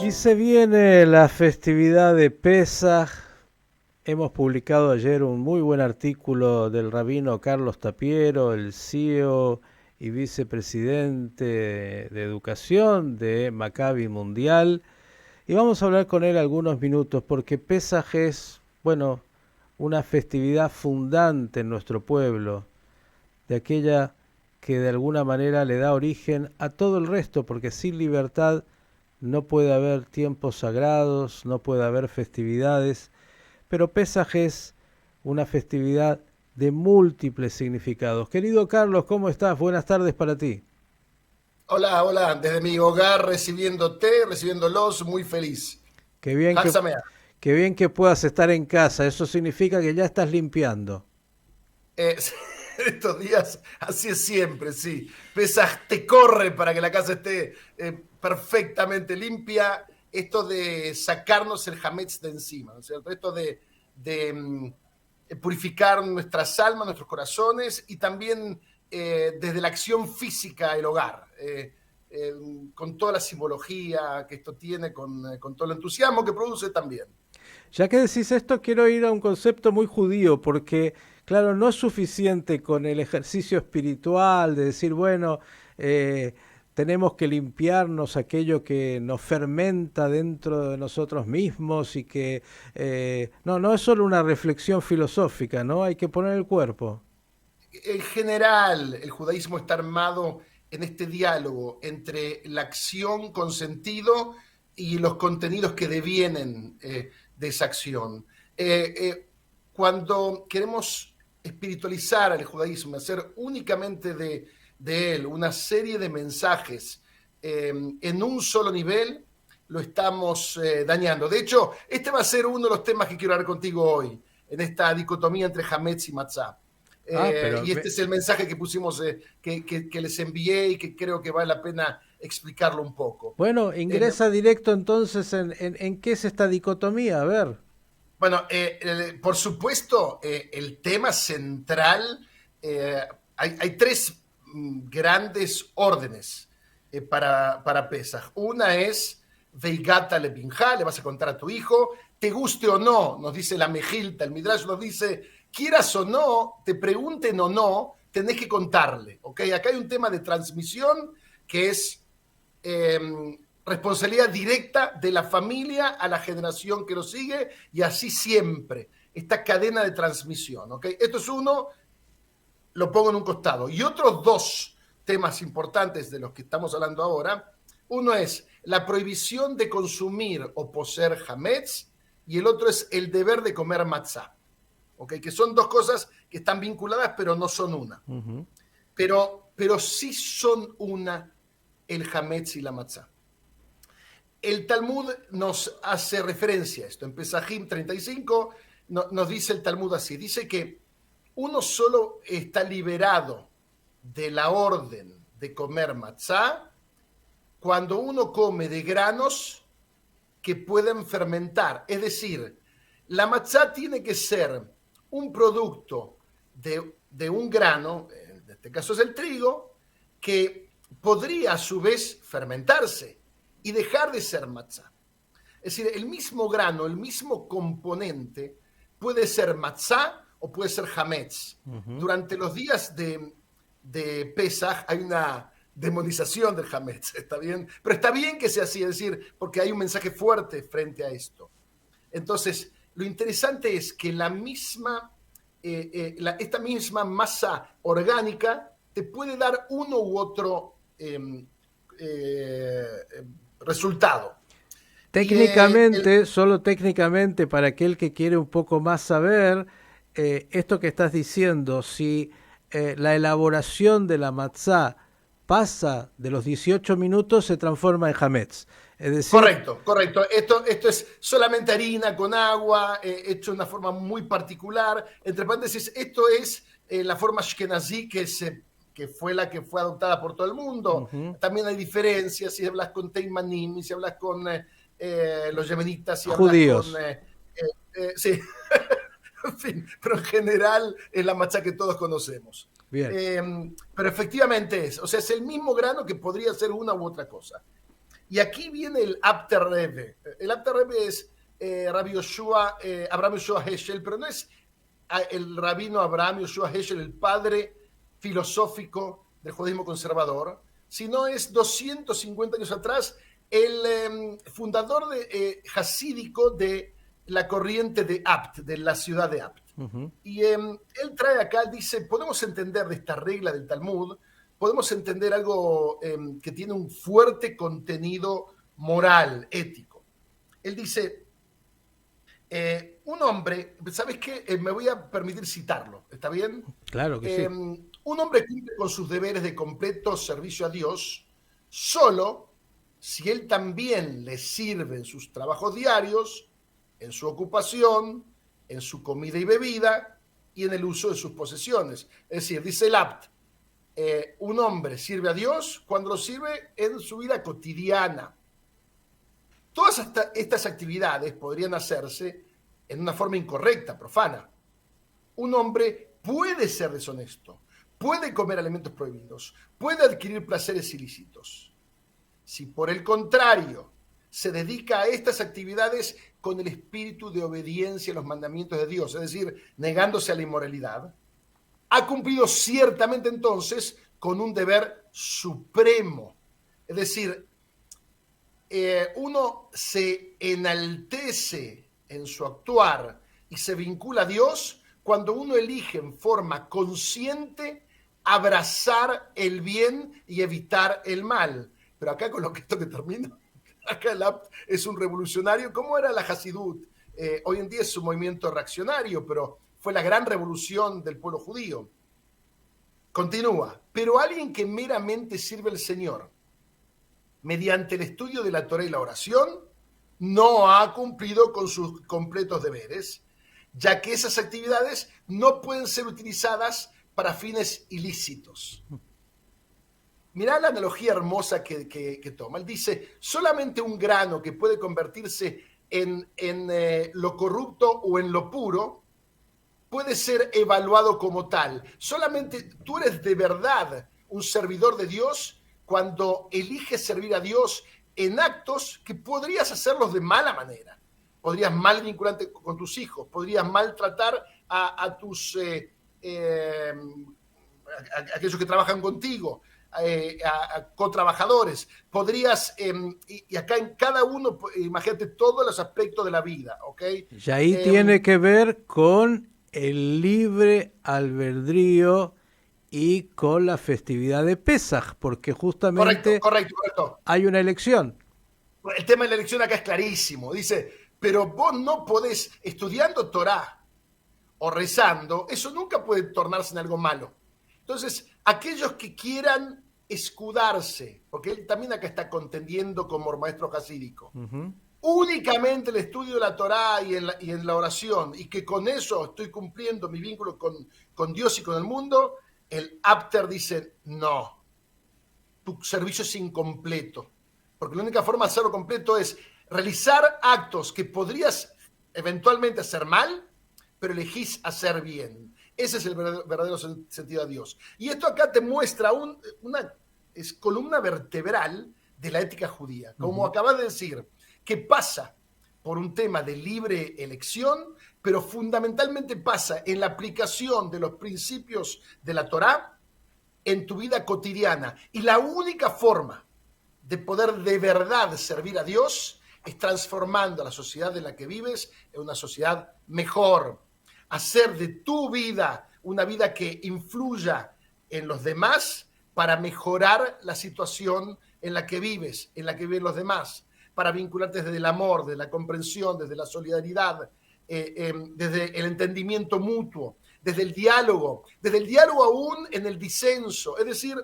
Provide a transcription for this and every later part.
Y se viene la festividad de Pesaj. Hemos publicado ayer un muy buen artículo del rabino Carlos Tapiero, el CEO y vicepresidente de Educación de Maccabi Mundial. Y vamos a hablar con él algunos minutos porque Pesaj es, bueno, una festividad fundante en nuestro pueblo, de aquella que de alguna manera le da origen a todo el resto, porque sin libertad no puede haber tiempos sagrados, no puede haber festividades, pero Pesaj es una festividad de múltiples significados. Querido Carlos, ¿cómo estás? Buenas tardes para ti. Hola, hola, desde mi hogar recibiéndote, recibiéndolos, muy feliz. Qué bien Hag que, Sameach. qué bien que puedas estar en casa, eso significa que ya estás limpiando. Eh, estos días, así es siempre, sí. Pesaj te corre para que la casa esté perfectamente limpia. Esto de sacarnos el hametz de encima, ¿no es cierto? Esto de purificar nuestras almas, nuestros corazones y también desde la acción física el hogar. Eh, con toda la simbología que esto tiene, con todo el entusiasmo que produce también. Ya que decís esto, quiero ir a un concepto muy judío, porque, claro, no es suficiente con el ejercicio espiritual de decir, bueno, eh, tenemos que limpiarnos aquello que nos fermenta dentro de nosotros mismos y que, no es solo una reflexión filosófica, ¿no? Hay que poner el cuerpo. En general, el judaísmo está armado en este diálogo entre la acción con sentido y los contenidos que devienen de esa acción. Cuando queremos espiritualizar al judaísmo, hacer únicamente de él una serie de mensajes en un solo nivel, lo estamos dañando. De hecho, este va a ser uno de los temas que quiero hablar contigo hoy, en esta dicotomía entre Hametz y Matzah. Ah, pero Y este es el mensaje que pusimos, que les envié y que creo que vale la pena explicarlo un poco. bueno, Eh, ingresa directo entonces en qué es esta dicotomía, a ver. bueno, por supuesto, el tema central, eh, hay tres grandes órdenes para Pesaj. Una es Veigata le Pinja, le vas a contar a tu hijo, te guste o no, nos dice la Mejilta, el Midrash nos dice, quieras o no, te pregunten o no, tenés que contarle. ¿Okay? Acá hay un tema de transmisión que es eh, responsabilidad directa de la familia a la generación que lo sigue y así siempre, esta cadena de transmisión. ¿Okay? Esto es uno, lo pongo en un costado. Y otros dos temas importantes de los que estamos hablando ahora, uno es la prohibición de consumir o poseer hametz y el otro es el deber de comer matzá. ¿Okay? Que son dos cosas que están vinculadas pero no son una. Ujú. Pero sí son una el hametz y la matzá. El Talmud nos hace referencia a esto. En Pesajim 35 nos dice el Talmud así, dice que uno solo está liberado de la orden de comer matzá cuando uno come de granos que pueden fermentar. Es decir, la matzá tiene que ser un producto de un grano, en este caso es el trigo, que podría a su vez fermentarse y dejar de ser matzá. Es decir, el mismo grano, el mismo componente puede ser matzá o puede ser hametz. Ujú. Durante los días de Pesaj hay una demonización del hametz, ¿está bien? Pero está bien que sea así, es decir, porque hay un mensaje fuerte frente a esto. Entonces, lo interesante es que esta misma masa orgánica te puede dar uno u otro eh, resultado. Y Técnicamente, solo técnicamente, para aquel que quiere un poco más saber, esto que estás diciendo, si la elaboración de la matzá pasa de los 18 minutos, se transforma en hametz. Es decir, correcto, correcto. Esto es solamente harina con agua, hecho de una forma muy particular. Entre paréntesis, esto es la forma ashkenazí que fue la que fue adoptada por todo el mundo. ujú, También hay diferencias si hablas con Teimanim, si hablas con los yemenitas, si hablas con... judíos. sí, en fin, pero en general es la matzá que todos conocemos. Bien. Pero efectivamente o sea, es el mismo grano que podría ser una u otra cosa. Y aquí viene el Apter Rebbe. El Apter Rebbe es Rabbi Yoshua, Abraham Yoshua Heschel, pero no es el rabino Abraham Yoshua Heschel, el padre filosófico del judaísmo conservador, sino es 250 años atrás el fundador hasídico de la corriente de Apt, de la ciudad de Apt. Y él trae acá, dice, podemos entender de esta regla del Talmud, podemos entender algo que tiene un fuerte contenido moral, ético. Él dice, un hombre, ¿sabes qué? Me voy a permitir citarlo, ¿está bien? Claro que sí. Un hombre cumple con sus deberes de completo servicio a Dios solo si él también le sirve en sus trabajos diarios, en su ocupación, en su comida y bebida y en el uso de sus posesiones. Es decir, dice el Apt, un hombre sirve a Dios cuando lo sirve en su vida cotidiana. Todas estas actividades podrían hacerse en una forma incorrecta, profana. Un hombre puede ser deshonesto, puede comer alimentos prohibidos, puede adquirir placeres ilícitos. Si por el contrario se dedica a estas actividades con el espíritu de obediencia a los mandamientos de Dios, es decir, negándose a la inmoralidad, ha cumplido ciertamente entonces con un deber supremo. Es decir, uno se enaltece en su actuar y se vincula a Dios cuando uno elige en forma consciente abrazar el bien y evitar el mal. Pero acá con esto que termino, acá el Apt es un revolucionario. ¿Cómo era la Hasidut? Hoy en día es un movimiento reaccionario, pero fue la gran revolución del pueblo judío. Continúa, pero alguien que meramente sirve al Señor mediante el estudio de la Torá y la oración, no ha cumplido con sus completos deberes, ya que esas actividades no pueden ser utilizadas para fines ilícitos. Mirá la analogía hermosa que toma. Él dice, solamente un grano que puede convertirse en lo corrupto o en lo puro puede ser evaluado como tal. Solamente tú eres de verdad un servidor de Dios cuando eliges servir a Dios en actos que podrías hacerlos de mala manera. Podrías mal vincularte con tus hijos, podrías maltratar a aquellos que trabajan contigo, a cotrabajadores. Podrías, y acá en cada uno, imagínate todos los aspectos de la vida, ¿ok? Y ahí tiene que ver con el libre albedrío y con la festividad de Pesaj, porque justamente correcto. hay una elección. El tema de la elección acá es clarísimo. Dice, pero vos no podés, estudiando Torá o rezando, eso nunca puede tornarse en algo malo. Entonces, aquellos que quieran escudarse, porque él también acá está contendiendo como maestro hasídico, únicamente el estudio de la Torá y en la oración, y que con eso estoy cumpliendo mi vínculo con Dios y con el mundo, el Apter dice, no, tu servicio es incompleto, porque la única forma de hacerlo completo es realizar actos que podrías eventualmente hacer mal, pero elegís hacer bien. Ese es el verdadero sentido de Dios. Y esto acá te muestra una columna vertebral de la ética judía. Como acabas de decir, que pasa por un tema de libre elección, pero fundamentalmente pasa en la aplicación de los principios de la Torá en tu vida cotidiana. Y la única forma de poder de verdad servir a Dios es transformando a la sociedad en la que vives en una sociedad mejor. Hacer de tu vida una vida que influya en los demás para mejorar la situación en la que vives, en la que viven los demás, para vincularte desde el amor, desde la comprensión, desde la solidaridad, desde el entendimiento mutuo, desde el diálogo aún en el disenso. Es decir,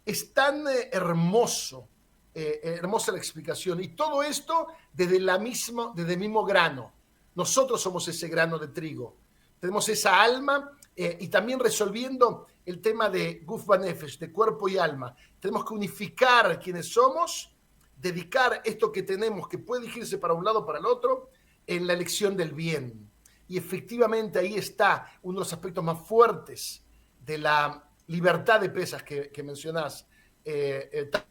es tan hermosa la explicación. Y todo esto desde el mismo grano. Nosotros somos ese grano de trigo. Tenemos esa alma y también resolviendo el tema de Guf Banefesh, de cuerpo y alma. Tenemos que unificar quienes somos, dedicar esto que tenemos, que puede dirigirse para un lado o para el otro, en la elección del bien. Y efectivamente ahí está uno de los aspectos más fuertes de la libertad de Pesaj que mencionás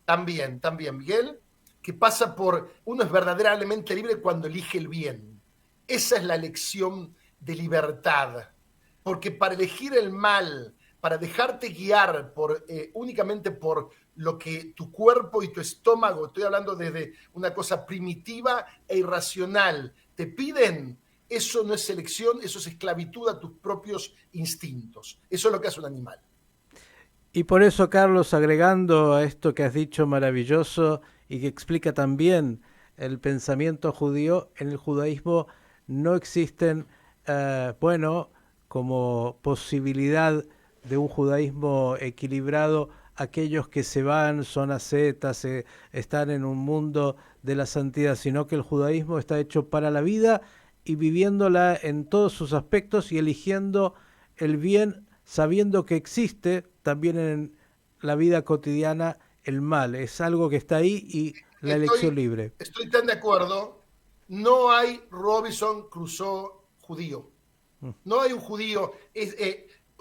también, Miguel, que pasa por uno es verdaderamente libre cuando elige el bien. Esa es la elección de libertad. Porque para elegir el mal, para dejarte guiar únicamente por lo que tu cuerpo y tu estómago, estoy hablando desde una cosa primitiva e irracional, te piden, eso no es elección, eso es esclavitud a tus propios instintos. Eso es lo que hace un animal. Y por eso, Carlos, agregando a esto que has dicho maravilloso y que explica también el pensamiento judío, en el judaísmo no existen, como posibilidad de un judaísmo equilibrado, aquellos que se van, son ascetas, están en un mundo de la santidad, sino que el judaísmo está hecho para la vida y viviéndola en todos sus aspectos y eligiendo el bien, sabiendo que existe también en la vida cotidiana el mal. Es algo que está ahí y la elección libre. Estoy tan de acuerdo. No hay Robinson Crusoe judío. No hay un judío.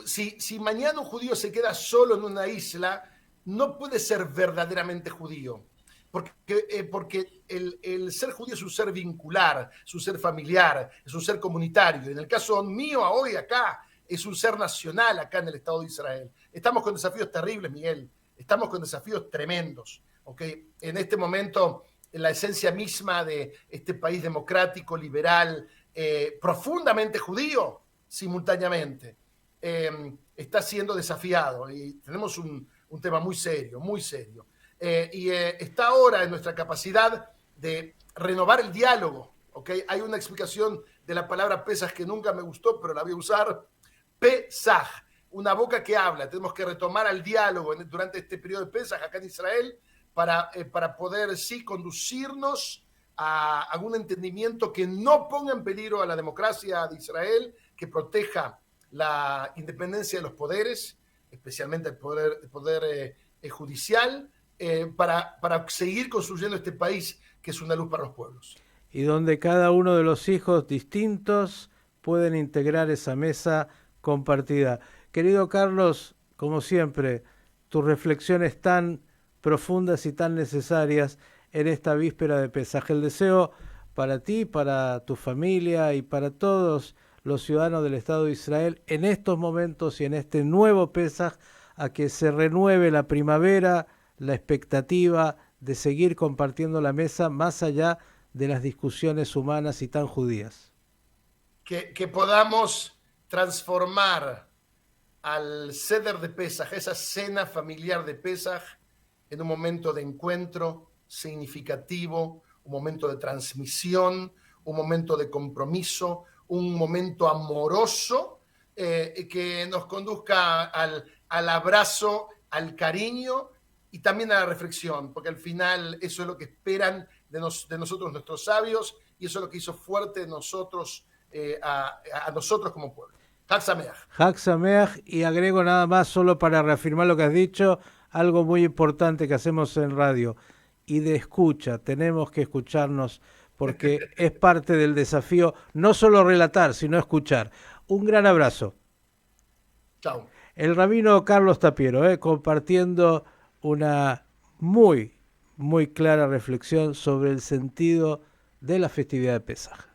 Si mañana un judío se queda solo en una isla, no puede ser verdaderamente judío. Porque el ser judío es un ser vincular, es un ser familiar, es un ser comunitario. En el caso mío, hoy acá, es un ser nacional acá en el Estado de Israel. Estamos con desafíos terribles, Miguel. Estamos con desafíos tremendos. ¿Okay? En este momento, la esencia misma de este país democrático, liberal, profundamente judío, simultáneamente, está siendo desafiado. Y tenemos un tema muy serio, muy serio. Está ahora en nuestra capacidad de renovar el diálogo. ¿Okay? Hay una explicación de la palabra Pesaj que nunca me gustó, pero la voy a usar. Pesaj, una boca que habla. Tenemos que retomar el diálogo durante este periodo de Pesaj acá en Israel para poder, sí, conducirnos a un entendimiento que no ponga en peligro a la democracia de Israel, que proteja la independencia de los poderes, especialmente el poder judicial, para seguir construyendo este país que es una luz para los pueblos. Y donde cada uno de los hijos distintos pueden integrar esa mesa compartida. Querido Carlos, como siempre, tus reflexiones tan profundas y tan necesarias en esta víspera de Pesaj. El deseo para ti, para tu familia y para todos los ciudadanos del Estado de Israel en estos momentos y en este nuevo Pesaj, a que se renueve la primavera, la expectativa de seguir compartiendo la mesa más allá de las discusiones humanas y tan judías. Que podamos transformar al Seder de Pesaj, esa cena familiar de Pesaj, en un momento de encuentro significativo, un momento de transmisión, un momento de compromiso, un momento amoroso que nos conduzca al abrazo, al cariño y también a la reflexión, porque al final eso es lo que esperan de nosotros nuestros sabios y eso es lo que hizo fuerte a nosotros como pueblo. Hag Sameach. Hag Sameach, y agrego nada más solo para reafirmar lo que has dicho, algo muy importante que hacemos en radio y de escucha. Tenemos que escucharnos porque es parte del desafío, no solo relatar, sino escuchar. Un gran abrazo. Chao. El rabino Carlos Tapiero, compartiendo una muy, muy clara reflexión sobre el sentido de la festividad de Pesaj.